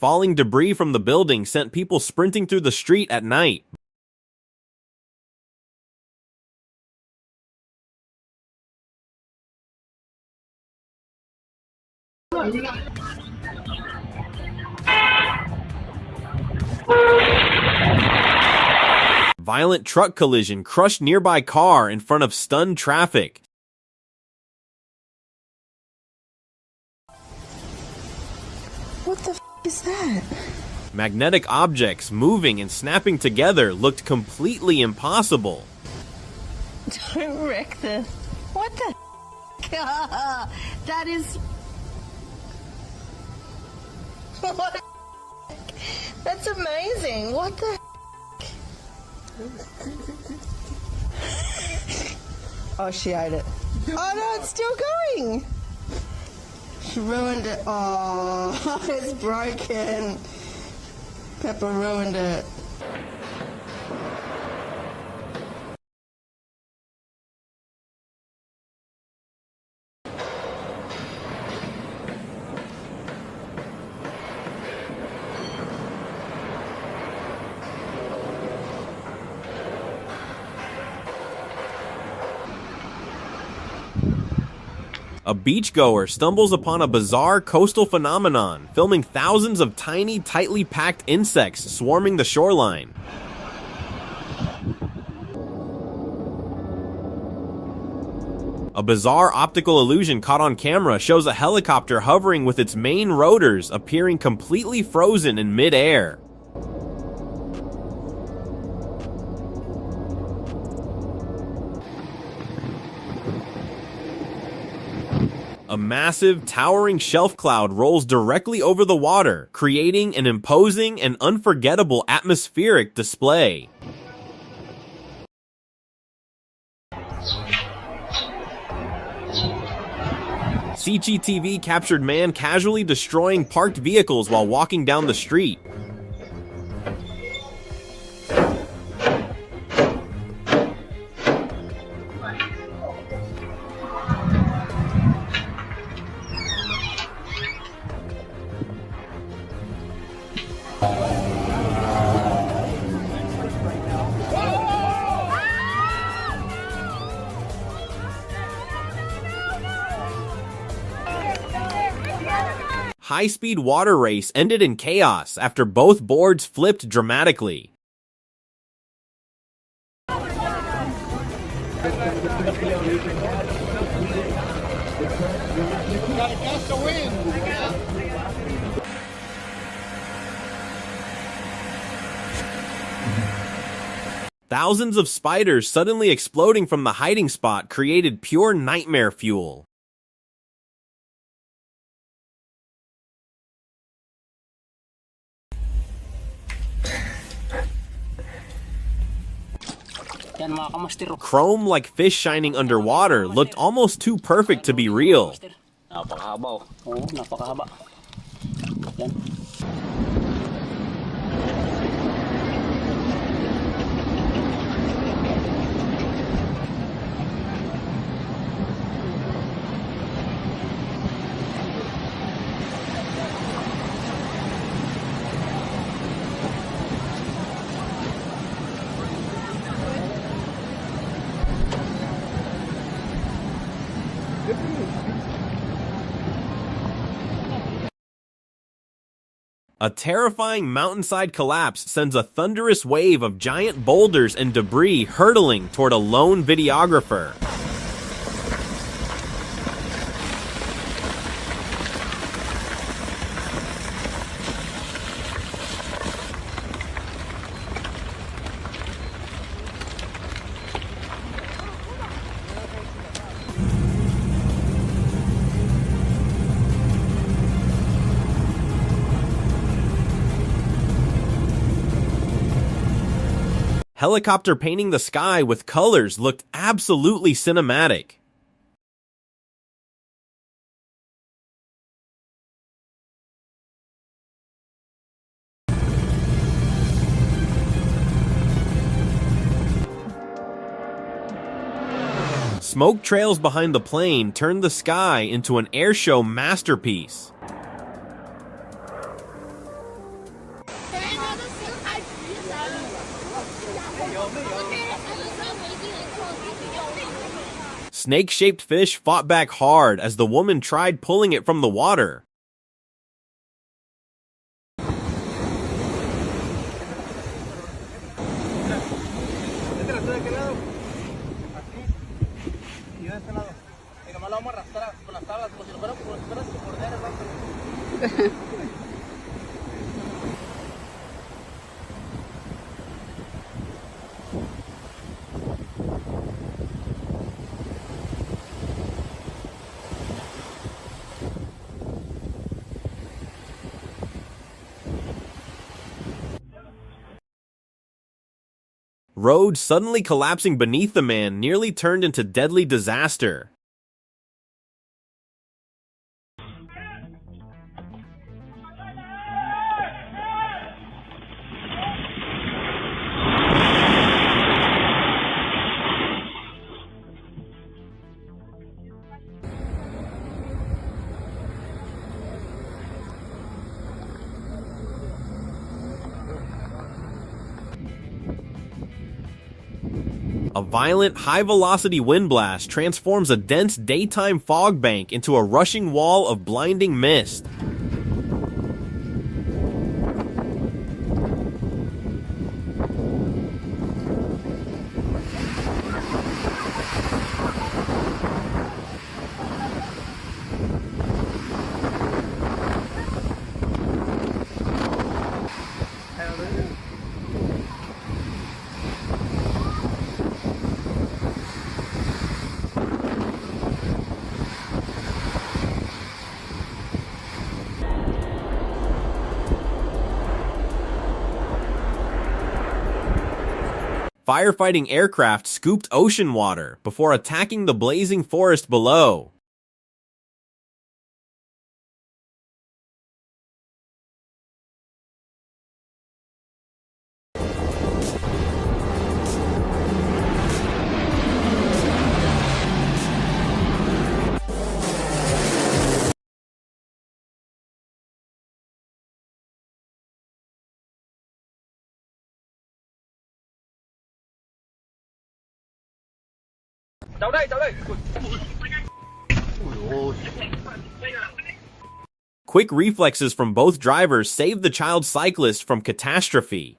Falling debris from the building sent people sprinting through the street at night. Violent truck collision crushed nearby car in front of stunned traffic. What the f is that? Magnetic objects moving and snapping together looked completely impossible. Don't wreck this. What the f? That is... What the f? That's amazing. What the f? Oh, she ate it. Oh no, it's still going. She ruined it. Oh, it's broken. Pepper ruined it. A beachgoer stumbles upon a bizarre coastal phenomenon, filming thousands of tiny, tightly packed insects swarming the shoreline. A bizarre optical illusion caught on camera shows a helicopter hovering with its main rotors appearing completely frozen in mid-air. A massive, towering shelf cloud rolls directly over the water, creating an imposing and unforgettable atmospheric display. CCTV captured man casually destroying parked vehicles while walking down the street. High-speed water race ended in chaos after both boards flipped dramatically. Thousands of spiders suddenly exploding from the hiding spot created pure nightmare fuel. Chrome like fish shining underwater looked almost too perfect to be real. Napakahaba. Oo, napakahaba. Yan. A terrifying mountainside collapse sends a thunderous wave of giant boulders and debris hurtling toward a lone videographer. Helicopter painting the sky with colors looked absolutely cinematic. Smoke trails behind the plane turned the sky into an airshow masterpiece. Snake-shaped fish fought back hard as the woman tried pulling it from the water. Road suddenly collapsing beneath the man nearly turned into deadly disaster. A violent, high-velocity wind blast transforms a dense daytime fog bank into a rushing wall of blinding mist. Firefighting aircraft scooped ocean water before attacking the blazing forest below. Quick reflexes from both drivers saved the child cyclist from catastrophe.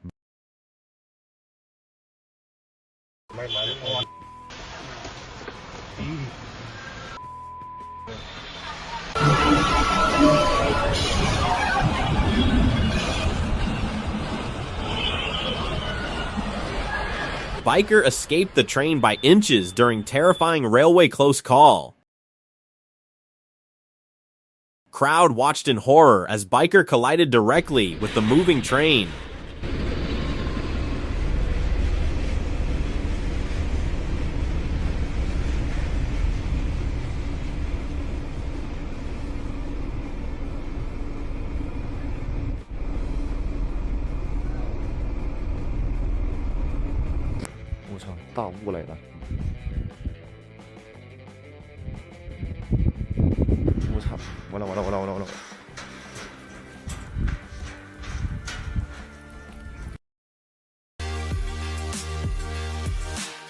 Biker escaped the train by inches during terrifying railway close call. Crowd watched in horror as biker collided directly with the moving train.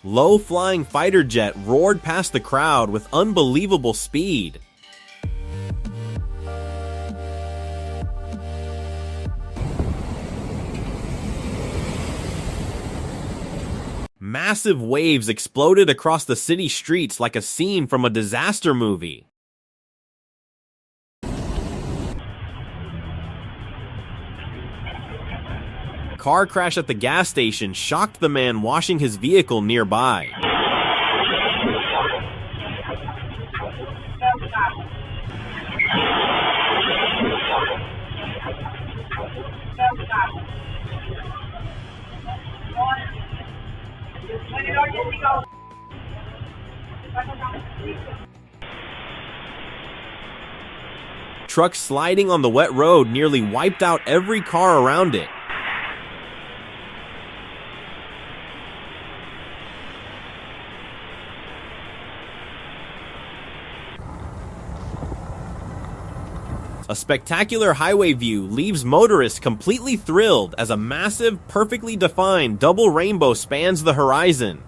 Low-flying fighter jet roared past the crowd with unbelievable speed. Massive waves exploded across the city streets like a scene from a disaster movie. Car crash at the gas station shocked the man washing his vehicle nearby. Truck sliding on the wet road nearly wiped out every car around it. A spectacular highway view leaves motorists completely thrilled as a massive, perfectly defined double rainbow spans the horizon.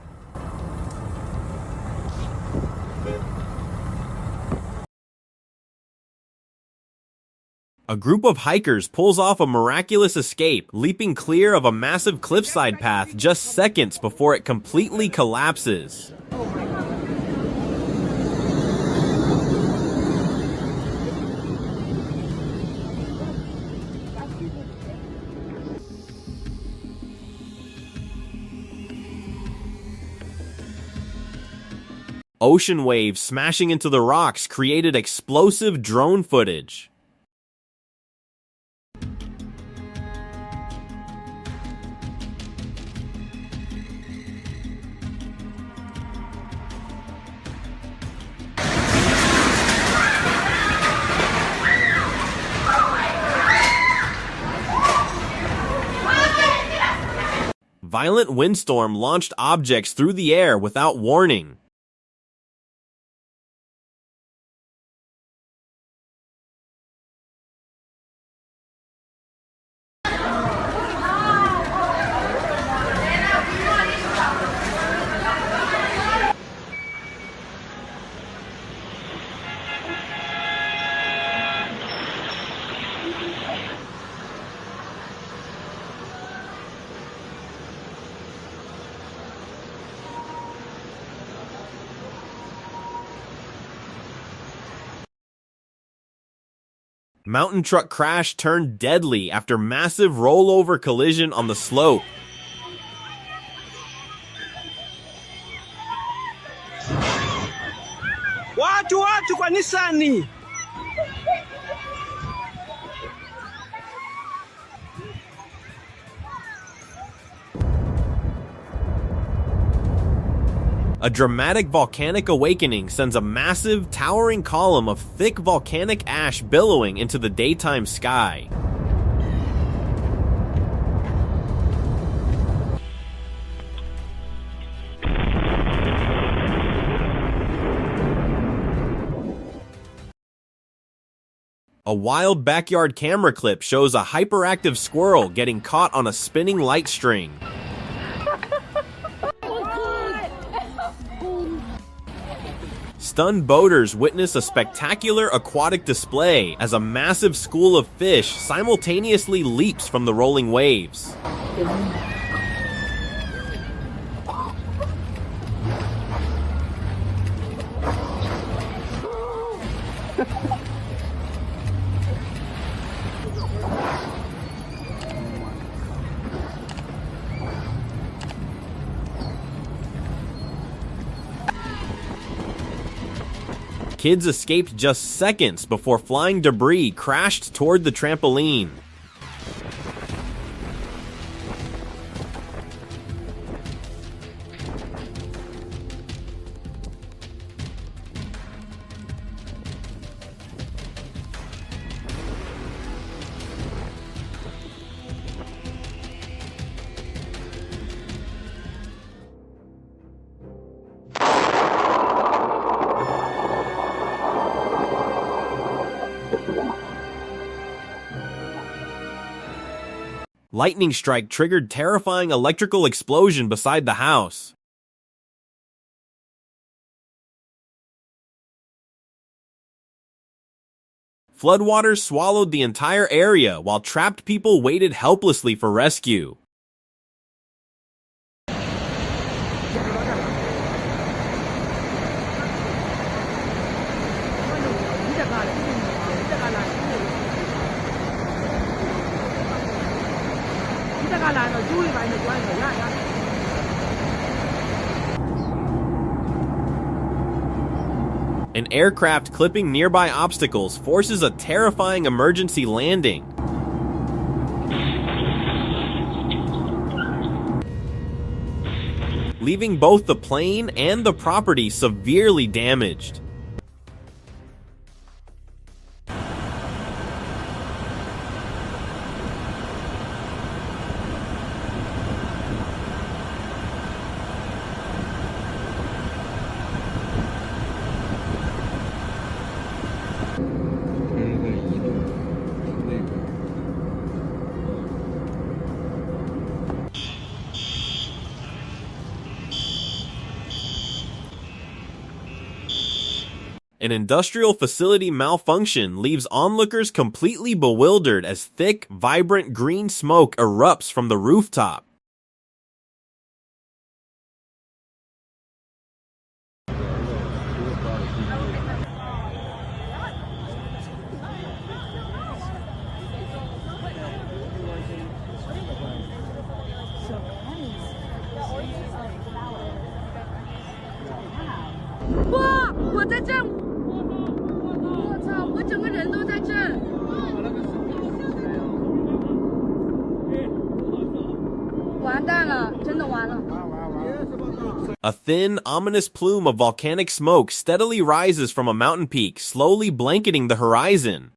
A group of hikers pulls off a miraculous escape, leaping clear of a massive cliffside path just seconds before it completely collapses. Ocean waves smashing into the rocks created explosive drone footage. Violent windstorm launched objects through the air without warning. Mountain truck crash turned deadly after massive rollover collision on the slope. Watu kwa Nisani. A dramatic volcanic awakening sends a massive, towering column of thick volcanic ash billowing into the daytime sky. A wild backyard camera clip shows a hyperactive squirrel getting caught on a spinning light string. Stunned boaters witness a spectacular aquatic display as a massive school of fish simultaneously leaps from the rolling waves. Kids escaped just seconds before flying debris crashed toward the trampoline. Lightning strike triggered terrifying electrical explosion beside the house. Floodwaters swallowed the entire area while trapped people waited helplessly for rescue. An aircraft clipping nearby obstacles forces a terrifying emergency landing. Leaving both the plane and the property severely damaged. An industrial facility malfunction leaves onlookers completely bewildered as thick, vibrant green smoke erupts from the rooftop. A thin, ominous plume of volcanic smoke steadily rises from a mountain peak, slowly blanketing the horizon.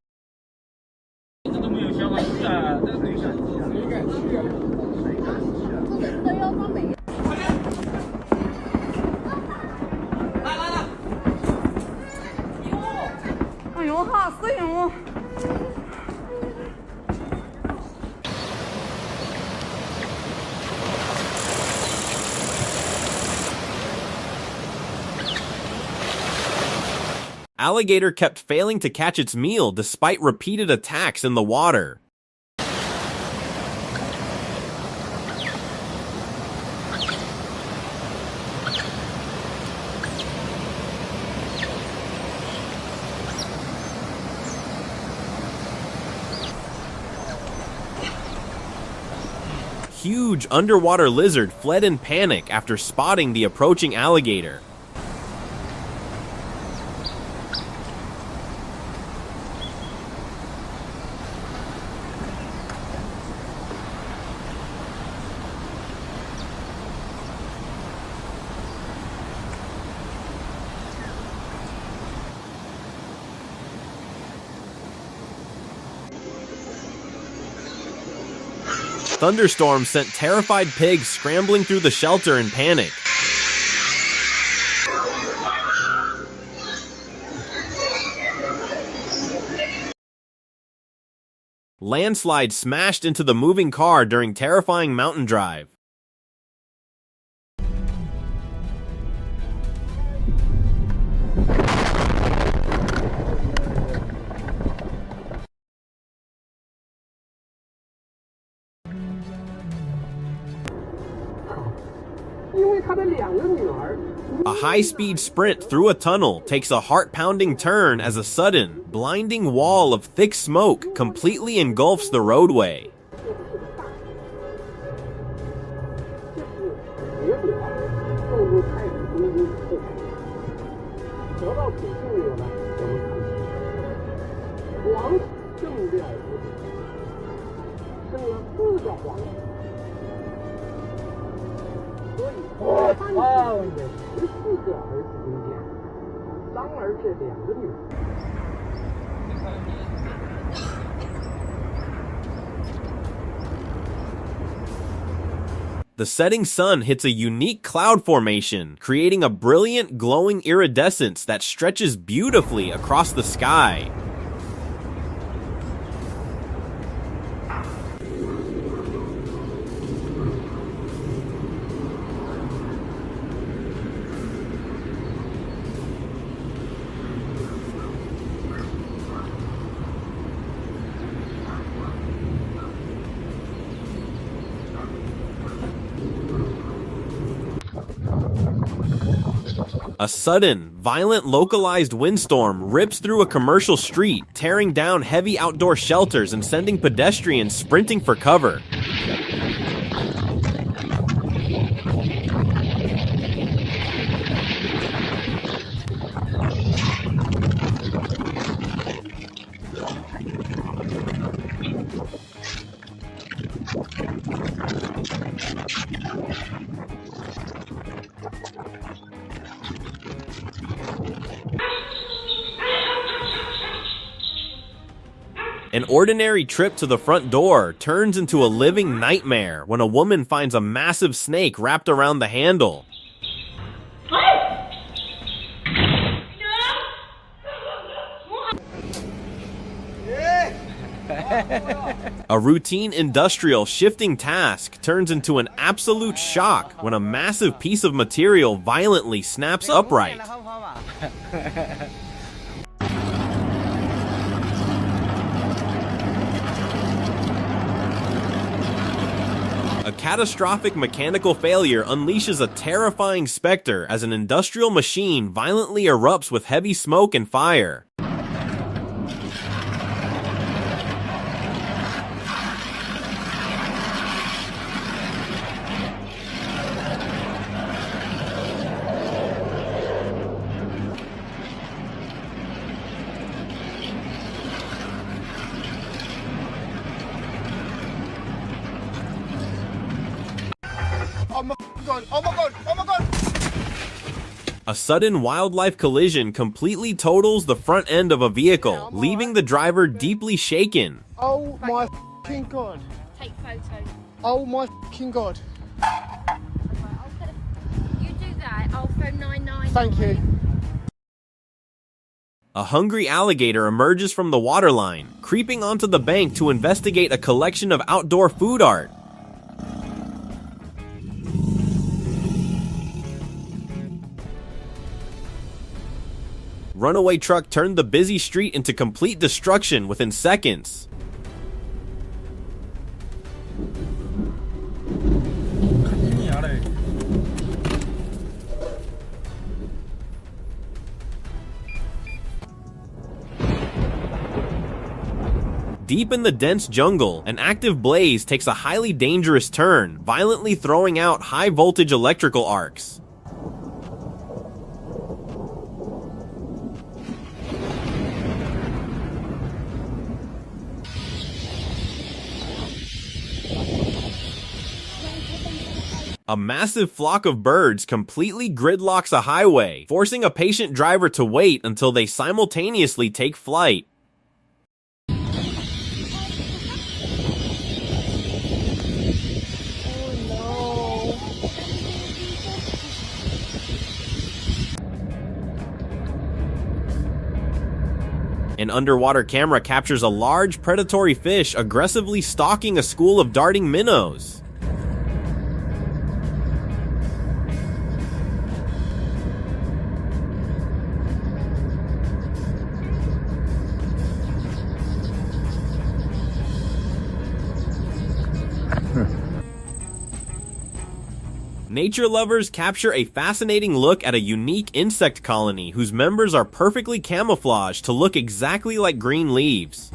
Alligator kept failing to catch its meal despite repeated attacks in the water. Huge underwater lizard fled in panic after spotting the approaching alligator. Thunderstorms sent terrified pigs scrambling through the shelter in panic. Landslides smashed into the moving car during terrifying mountain drive. A high-speed sprint through a tunnel takes a heart-pounding turn as a sudden, blinding wall of thick smoke completely engulfs the roadway. The setting sun hits a unique cloud formation, creating a brilliant glowing iridescence that stretches beautifully across the sky. A sudden, violent localized windstorm rips through a commercial street, tearing down heavy outdoor shelters and sending pedestrians sprinting for cover. An ordinary trip to the front door turns into a living nightmare when a woman finds a massive snake wrapped around the handle. A routine industrial shifting task turns into an absolute shock when a massive piece of material violently snaps upright. catastrophic mechanical failure unleashes a terrifying specter as an industrial machine violently erupts with heavy smoke and fire. Oh my god, oh my god, oh my god! A sudden wildlife collision completely totals the front end of a vehicle, leaving the driver deeply shaken. Oh my f***ing god. Take photos. Oh my f***ing god. You do that, I'll phone 999. Thank you. A hungry alligator emerges from the waterline, creeping onto the bank to investigate a collection of outdoor food art. Runaway truck turned the busy street into complete destruction within seconds. Deep in the dense jungle, an active blaze takes a highly dangerous turn, violently throwing out high-voltage electrical arcs. A massive flock of birds completely gridlocks a highway, forcing a patient driver to wait until they simultaneously take flight. An underwater camera captures a large predatory fish aggressively stalking a school of darting minnows. Nature lovers capture a fascinating look at a unique insect colony whose members are perfectly camouflaged to look exactly like green leaves.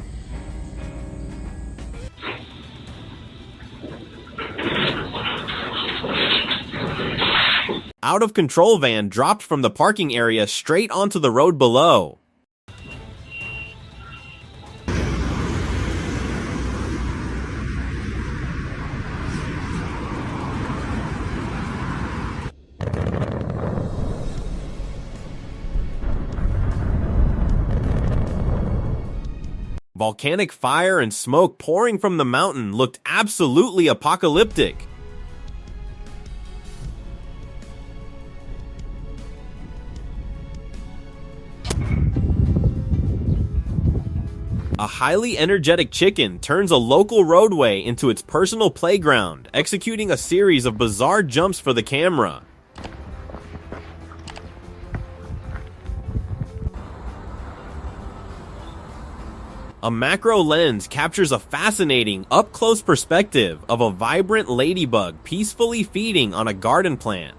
Out-of-control van dropped from the parking area straight onto the road below. Volcanic fire and smoke pouring from the mountain looked absolutely apocalyptic. A highly energetic chicken turns a local roadway into its personal playground, executing a series of bizarre jumps for the camera. A macro lens captures a fascinating, up-close perspective of a vibrant ladybug peacefully feeding on a garden plant.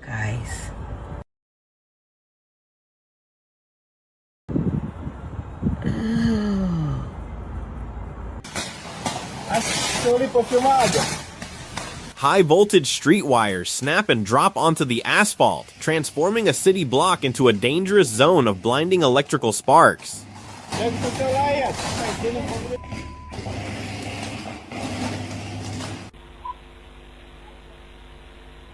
Guys. High voltage street wires snap and drop onto the asphalt, transforming a city block into a dangerous zone of blinding electrical sparks.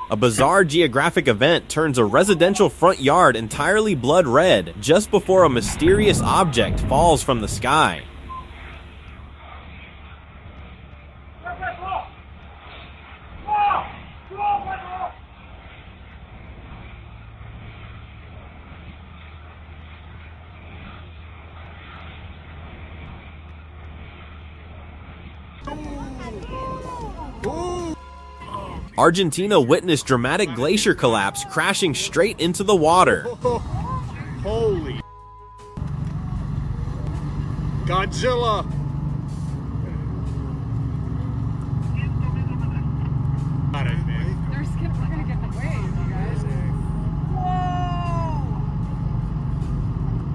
A bizarre geographic event turns a residential front yard entirely blood red just before a mysterious object falls from the sky. Argentina witnessed dramatic glacier collapse, crashing straight into the water. Holy Godzilla! Got it, man. We're gonna get the waves, you guys. Whoa!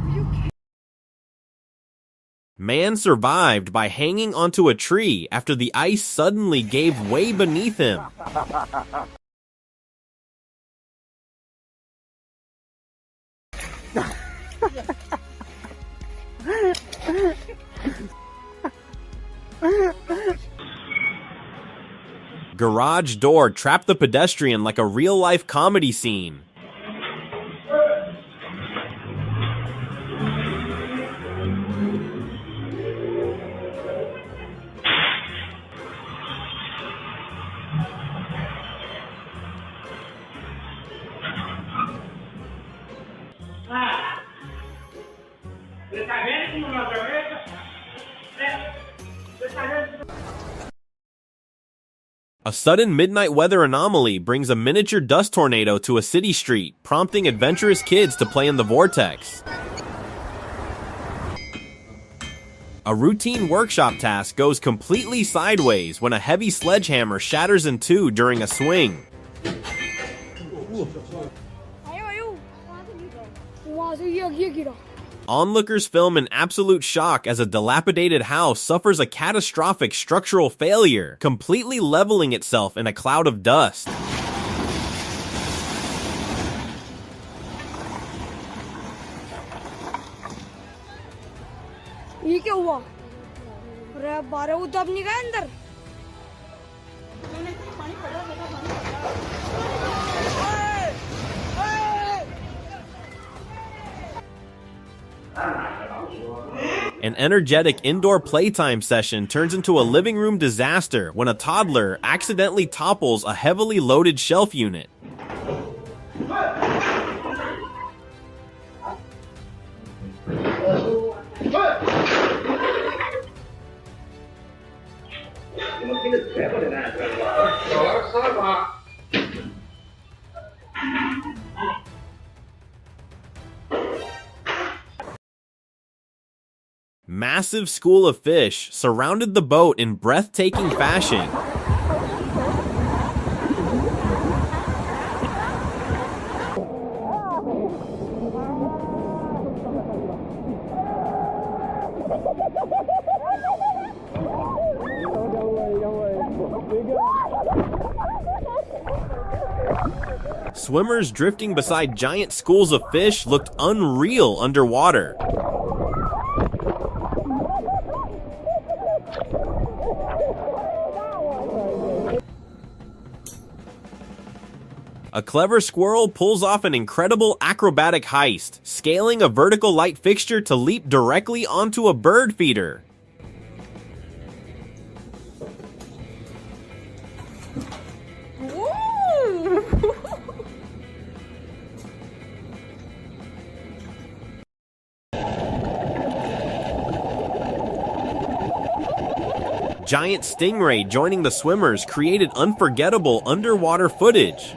Are you kidding? Man survived by hanging onto a tree after the ice suddenly gave way beneath him. Garage door trapped the pedestrian like a real-life comedy scene. A sudden midnight weather anomaly brings a miniature dust tornado to a city street, prompting adventurous kids to play in the vortex. A routine workshop task goes completely sideways when a heavy sledgehammer shatters in two during a swing. Onlookers film in absolute shock as a dilapidated house suffers a catastrophic structural failure, completely leveling itself in a cloud of dust. ये क्या हुआ? अरे 12 वो दब नहीं गए अंदर? An energetic indoor playtime session turns into a living room disaster when a toddler accidentally topples a heavily loaded shelf unit. Massive school of fish surrounded the boat in breathtaking fashion. Swimmers drifting beside giant schools of fish looked unreal underwater. A clever squirrel pulls off an incredible acrobatic heist, scaling a vertical light fixture to leap directly onto a bird feeder. Giant stingray joining the swimmers created unforgettable underwater footage.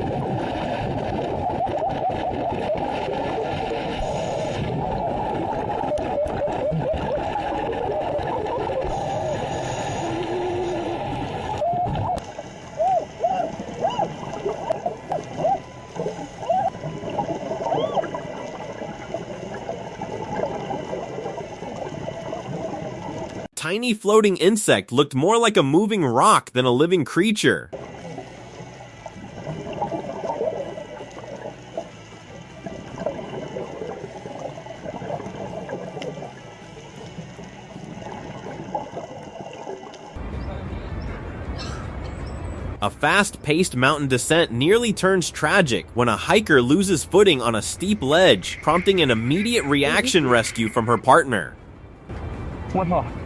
Tiny floating insect looked more like a moving rock than a living creature. A fast-paced mountain descent nearly turns tragic when a hiker loses footing on a steep ledge, prompting an immediate reaction rescue from her partner. 我操！